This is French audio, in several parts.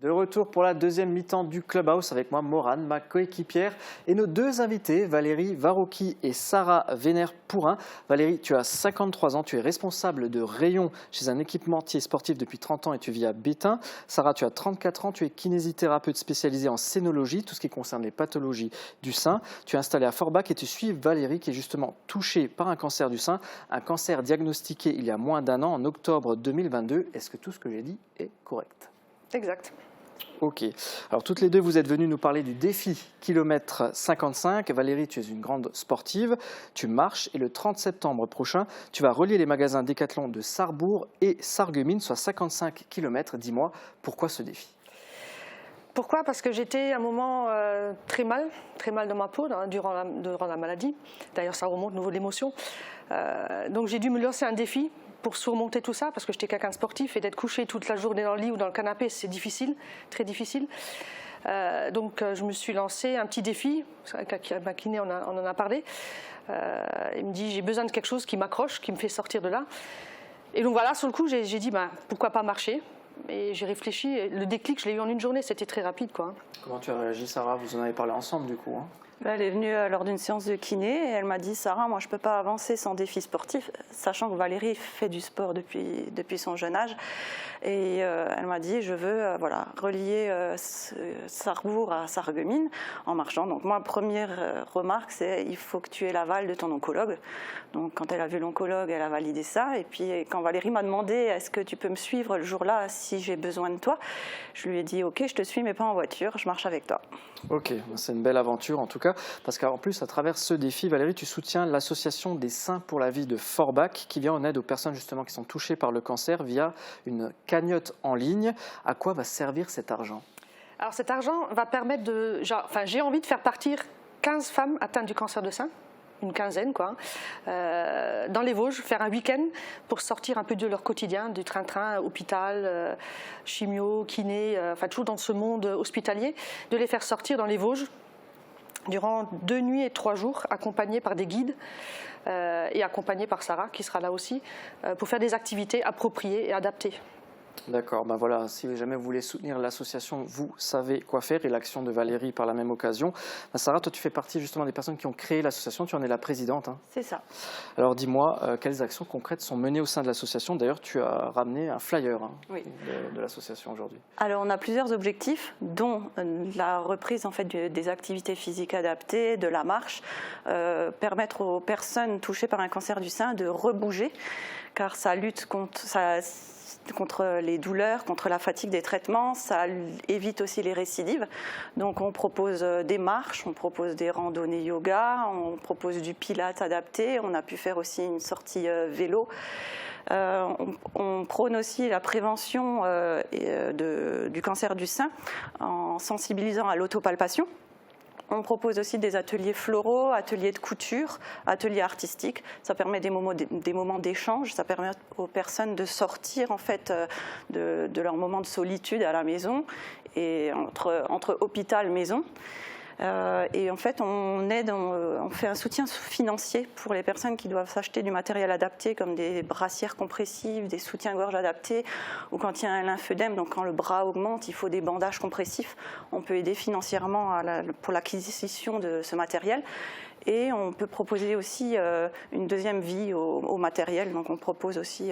De retour pour la deuxième mi-temps du Clubhouse avec moi, Morane, ma coéquipière, et nos deux invités, Valérie Varocki et Sarah Vénère-Pourin. Valérie, tu as 53 ans, tu es responsable de rayon chez un équipementier sportif depuis 30 ans et tu vis à Bétain. Sarah, tu as 34 ans, tu es kinésithérapeute spécialisée en scénologie, tout ce qui concerne les pathologies du sein. Tu es installée à Forbach et tu suis Valérie qui est justement touchée par un cancer du sein, un cancer diagnostiqué il y a moins d'un an, en octobre 2022. Est-ce que tout ce que j'ai dit est correct ? Exact. Ok. Alors toutes les deux, vous êtes venues nous parler du défi kilomètre 55. Valérie, tu es une grande sportive, tu marches et le 30 septembre prochain, tu vas relier les magasins Decathlon de Sarrebourg et Sarreguemines, soit 55 km. Dis-moi, pourquoi ce défi ? Pourquoi ? Parce que j'étais à un moment très mal dans ma peau durant la maladie. D'ailleurs, ça remonte au niveau de l'émotion. Donc j'ai dû me lancer un défi pour surmonter tout ça, parce que j'étais quelqu'un de sportif et d'être couché toute la journée dans le lit ou dans le canapé, c'est difficile, très difficile. Donc je me suis lancé un petit défi, avec ma kiné on en a parlé. Il me dit j'ai besoin de quelque chose qui m'accroche, qui me fait sortir de là. Et donc voilà, sur le coup j'ai dit pourquoi pas marcher. Et j'ai réfléchi, le déclic je l'ai eu en une journée, c'était très rapide, quoi. Comment tu as réagi, Sarah ? Vous en avez parlé ensemble du coup, hein ? Elle est venue lors d'une séance de kiné et elle m'a dit « Sarah, moi je ne peux pas avancer sans défi sportif », sachant que Valérie fait du sport depuis son jeune âge. Et elle m'a dit « Je veux relier Sarrebourg à Sarreguemines en marchant ». Donc moi, première remarque, c'est « Il faut que tu aies l'aval de ton oncologue ». Donc quand elle a vu l'oncologue, elle a validé ça. Et puis quand Valérie m'a demandé « Est-ce que tu peux me suivre le jour-là si j'ai besoin de toi ?» Je lui ai dit « Ok, je te suis mais pas en voiture, je marche avec toi ». Ok, c'est une belle aventure en tout cas, parce qu'en plus, à travers ce défi, Valérie, tu soutiens l'association des Seins pour la vie de Forbach, qui vient en aide aux personnes justement qui sont touchées par le cancer via une cagnotte en ligne. À quoi va servir cet argent ? Alors cet argent va permettre j'ai envie de faire partir 15 femmes atteintes du cancer de sein, une quinzaine quoi, dans les Vosges, faire un week-end pour sortir un peu de leur quotidien, du train-train, hôpital, chimio, kiné, toujours dans ce monde hospitalier, de les faire sortir dans les Vosges durant 2 nuits et 3 jours, accompagnés par des guides et accompagnés par Sarah qui sera là aussi, pour faire des activités appropriées et adaptées. D'accord, ben voilà, si jamais vous voulez soutenir l'association, vous savez quoi faire, et l'action de Valérie par la même occasion. Ben Sarah, toi tu fais partie justement des personnes qui ont créé l'association, tu en es la présidente. Hein. C'est ça. Alors dis-moi, quelles actions concrètes sont menées au sein de l'association ? D'ailleurs, tu as ramené un flyer oui. de l'association aujourd'hui. Alors on a plusieurs objectifs, dont la reprise en fait des activités physiques adaptées, de la marche, permettre aux personnes touchées par un cancer du sein de rebouger, car ça lutte contre les douleurs, contre la fatigue des traitements, ça évite aussi les récidives. Donc on propose des marches, on propose des randonnées yoga, on propose du pilates adapté, on a pu faire aussi une sortie vélo. On prône aussi la prévention du cancer du sein en sensibilisant à l'autopalpation. On propose aussi des ateliers floraux, ateliers de couture, ateliers artistiques. Ça permet des moments d'échange, ça permet aux personnes de sortir en fait de leur moment de solitude à la maison et entre hôpital et maison. Et en fait, on fait un soutien financier pour les personnes qui doivent s'acheter du matériel adapté, comme des brassières compressives, des soutiens-gorge adaptés, ou quand il y a un lymphœdème, donc quand le bras augmente, il faut des bandages compressifs. On peut aider financièrement pour l'acquisition de ce matériel. Et on peut proposer aussi une deuxième vie au matériel. Donc on propose aussi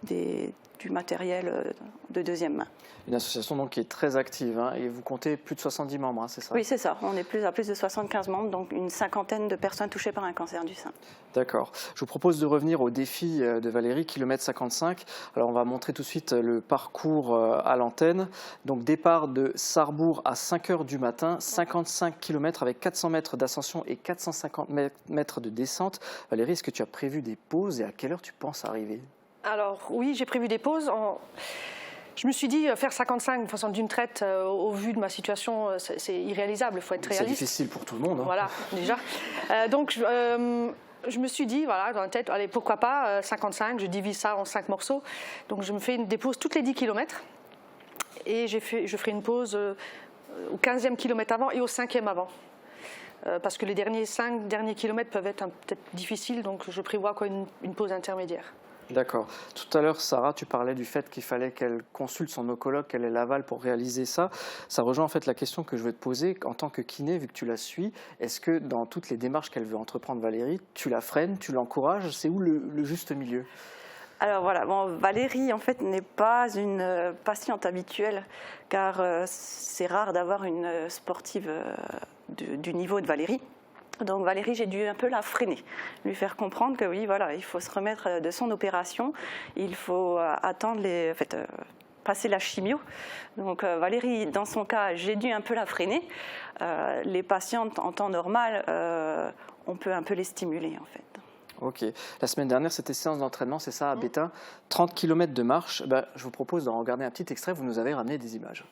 du matériel de deuxième main. Une association donc qui est très active, hein, et vous comptez plus de 70 membres, hein, c'est ça ? Oui, c'est ça. On est à plus de 75 membres, donc une cinquantaine de personnes touchées par un cancer du sein. D'accord. Je vous propose de revenir au défi de Valérie, kilomètre 55. Alors on va montrer tout de suite le parcours à l'antenne. Donc départ de Sarrebourg à 5 h du matin, 55 km avec 400 mètres d'ascension et 450 mètres de descente. Valérie, est-ce que tu as prévu des pauses et à quelle heure tu penses arriver ? Alors oui, j'ai prévu des pauses. Je me suis dit, faire 55 de façon d'une traite, au vu de ma situation, c'est irréalisable, il faut être réaliste. C'est difficile pour tout le monde. Hein. Voilà, déjà. Donc je me suis dit, voilà, dans la tête, allez, pourquoi pas, 55, je divise ça en 5 morceaux. Donc je me fais des pauses toutes les 10 km. Et je ferai une pause au 15e kilomètre avant et au 5e avant. Parce que les 5 derniers kilomètres peuvent être peut-être difficiles, donc je prévois une pause intermédiaire. D'accord. Tout à l'heure, Sarah, tu parlais du fait qu'il fallait qu'elle consulte son oncologue, qu'elle ait l'aval pour réaliser ça. Ça rejoint en fait la question que je vais te poser. En tant que kiné, vu que tu la suis, est-ce que dans toutes les démarches qu'elle veut entreprendre, Valérie, tu la freines, tu l'encourages? C'est où le juste milieu? Alors voilà, bon, Valérie en fait n'est pas une patiente habituelle car c'est rare d'avoir une sportive du niveau de Valérie. Donc Valérie, j'ai dû un peu la freiner, lui faire comprendre que oui, voilà, il faut se remettre de son opération, il faut attendre passer la chimio. Donc Valérie, dans son cas, j'ai dû un peu la freiner. Les patientes en temps normal, on peut un peu les stimuler en fait. Ok. La semaine dernière, c'était séance d'entraînement, c'est ça, à Bétain. 30 km de marche. Je vous propose d'en regarder un petit extrait. Vous nous avez ramené des images.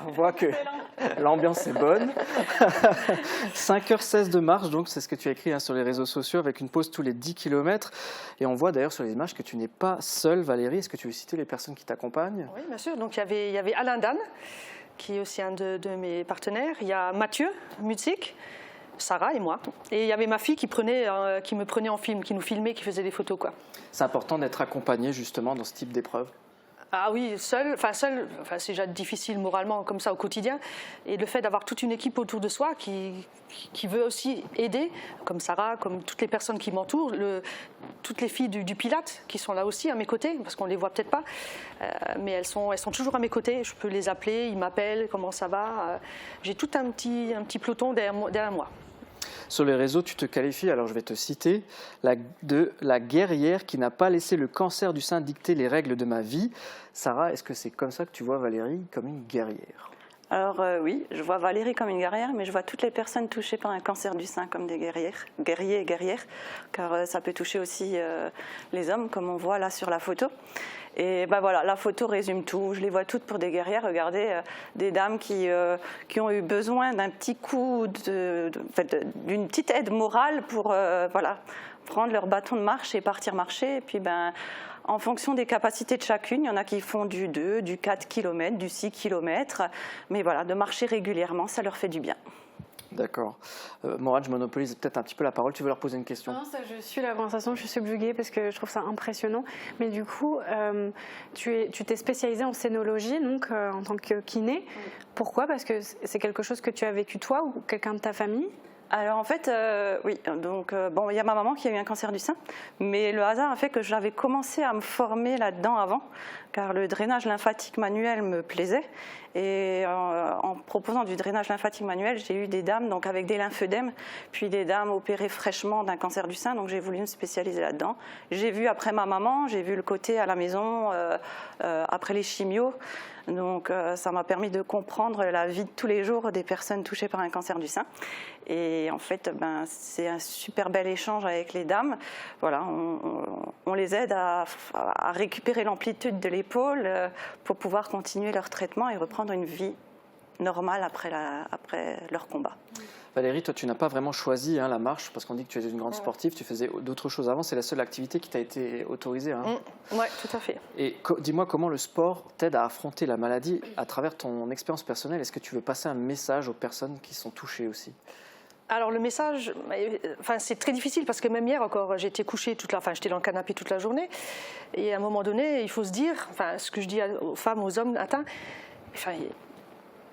On voit que l'ambiance est bonne. 5h16 de marche, donc c'est ce que tu as écrit sur les réseaux sociaux, avec une pause tous les 10 km. Et on voit d'ailleurs sur les images que tu n'es pas seule, Valérie. Est-ce que tu veux citer les personnes qui t'accompagnent? Oui, bien sûr. Donc il y avait Alain Dan, qui est aussi un de mes partenaires. Il y a Mathieu Mutzik, Sarah et moi. Et il y avait ma fille qui me prenait en film, qui nous filmait, qui faisait des photos, quoi. C'est important d'être accompagné justement dans ce type d'épreuve. Ah oui, seul, c'est déjà difficile moralement comme ça au quotidien. Et le fait d'avoir toute une équipe autour de soi qui veut aussi aider, comme Sarah, comme toutes les personnes qui m'entourent, toutes les filles du Pilate qui sont là aussi à mes côtés, parce qu'on ne les voit peut-être pas, mais elles sont toujours à mes côtés. Je peux les appeler, ils m'appellent, comment ça va. J'ai tout un petit peloton derrière moi. Sur les réseaux, tu te qualifies, alors je vais te citer, de la guerrière qui n'a pas laissé le cancer du sein dicter les règles de ma vie. Sarah, est-ce que c'est comme ça que tu vois Valérie, comme une guerrière? Alors oui, je vois Valérie comme une guerrière, mais je vois toutes les personnes touchées par un cancer du sein comme des guerriers et guerrières, car ça peut toucher aussi les hommes, comme on voit là sur la photo. Et voilà, la photo résume tout. Je les vois toutes pour des guerrières. Regardez, des dames qui ont eu besoin d'un petit coup, d'une petite aide morale pour prendre leur bâton de marche et partir marcher. Et puis en fonction des capacités de chacune, il y en a qui font du 2, du 4 km, du 6 km. Mais voilà, de marcher régulièrement, ça leur fait du bien. D'accord. Morane, je monopolise peut-être un petit peu la parole. Tu veux leur poser une question? Non, ça, je suis la conversation, je suis subjuguée parce que je trouve ça impressionnant. Mais du coup, tu t'es spécialisée en scénologie, donc en tant que kiné. Oui. Pourquoi? Parce que c'est quelque chose que tu as vécu toi ou quelqu'un de ta famille? Alors en fait, oui, donc il y a ma maman qui a eu un cancer du sein, mais le hasard a fait que j'avais commencé à me former là-dedans avant, car le drainage lymphatique manuel me plaisait. Et en proposant du drainage lymphatique manuel, j'ai eu des dames donc avec des lymphœdèmes, puis des dames opérées fraîchement d'un cancer du sein, donc j'ai voulu me spécialiser là-dedans. J'ai vu après ma maman, j'ai vu le côté à la maison, après les chimios. Donc ça m'a permis de comprendre la vie de tous les jours des personnes touchées par un cancer du sein. Et en fait, c'est un super bel échange avec les dames. Voilà, on les aide à récupérer l'amplitude de l'épaule pour pouvoir continuer leur traitement et reprendre une vie normale après leur combat. Valérie, toi, tu n'as pas vraiment choisi la marche, parce qu'on dit que tu es une grande sportive, tu faisais d'autres choses avant, c'est la seule activité qui t'a été autorisée. Oui, tout à fait. Et dis-moi comment le sport t'aide à affronter la maladie à travers ton expérience personnelle. Est-ce que tu veux passer un message aux personnes qui sont touchées aussi? Alors le message, c'est très difficile parce que même hier encore, j'étais couchée j'étais dans le canapé toute la journée. Et à un moment donné, il faut se dire, ce que je dis aux femmes, aux hommes,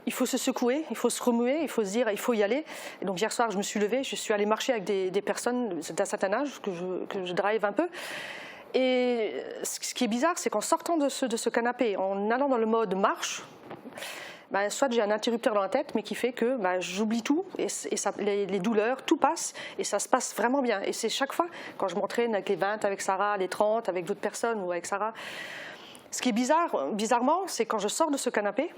il faut se secouer, il faut se remuer, il faut se dire, il faut y aller. Et donc hier soir, je me suis levée, je suis allée marcher avec des personnes d'un certain âge que je drive un peu. Et ce qui est bizarre, c'est qu'en sortant de ce canapé, en allant dans le mode marche, soit j'ai un interrupteur dans la tête, mais qui fait que j'oublie tout et les douleurs, tout passe et ça se passe vraiment bien. Et c'est chaque fois, quand je m'entraîne avec les 20, avec Sarah, les 30, avec d'autres personnes ou avec Sarah, ce qui est bizarrement, c'est quand je sors de ce canapé,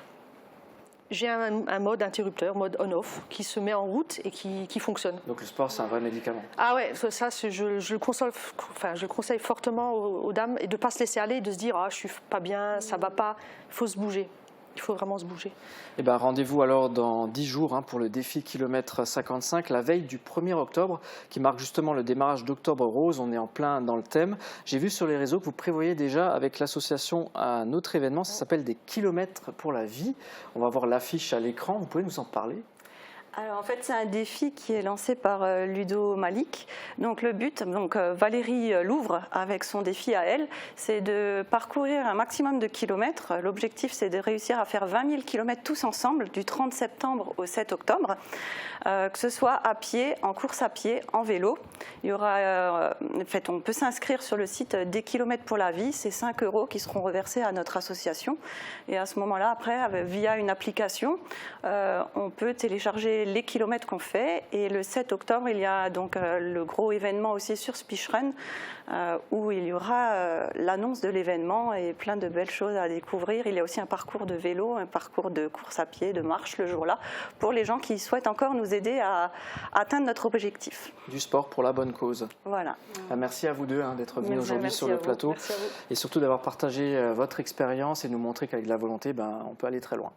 j'ai un mode interrupteur, mode on-off, qui se met en route et qui fonctionne. Donc le sport, c'est un vrai médicament. Ah ouais, ça je le conseille fortement aux dames et de ne pas se laisser aller, de se dire « ah, je ne suis pas bien, ça ne va pas », il faut se bouger. il faut vraiment se bouger. Eh ben, rendez-vous alors dans 10 jours hein, pour le défi kilomètre 55, la veille du 1er octobre, qui marque justement le démarrage d'Octobre Rose. On est en plein dans le thème. J'ai vu sur les réseaux que vous prévoyez déjà avec l'association un autre événement, ça s'appelle des kilomètres pour la vie. On va voir l'affiche à l'écran, vous pouvez nous en parler ? Alors en fait, c'est un défi qui est lancé par Ludo Malik. Donc le but, Valérie Louvre, avec son défi à elle, c'est de parcourir un maximum de kilomètres. L'objectif, c'est de réussir à faire 20 000 kilomètres tous ensemble du 30 septembre au 7 octobre, que ce soit à pied, en course à pied, en vélo. Il y aura, on peut s'inscrire sur le site des kilomètres pour la vie. C'est 5 € qui seront reversés à notre association. Et à ce moment-là, après, via une application, on peut télécharger les kilomètres qu'on fait. Et le 7 octobre, il y a donc le gros événement aussi sur Speechrun, où il y aura l'annonce de l'événement et plein de belles choses à découvrir. Il y a aussi un parcours de vélo, un parcours de course à pied, de marche le jour-là, pour les gens qui souhaitent encore nous aider à atteindre notre objectif. Du sport pour la bonne cause. Voilà. Merci à vous deux hein, d'être venus aujourd'hui Merci sur à le vous. plateau Merci à vous. et surtout d'avoir partagé votre expérience et nous montrer qu'avec de la volonté, on peut aller très loin.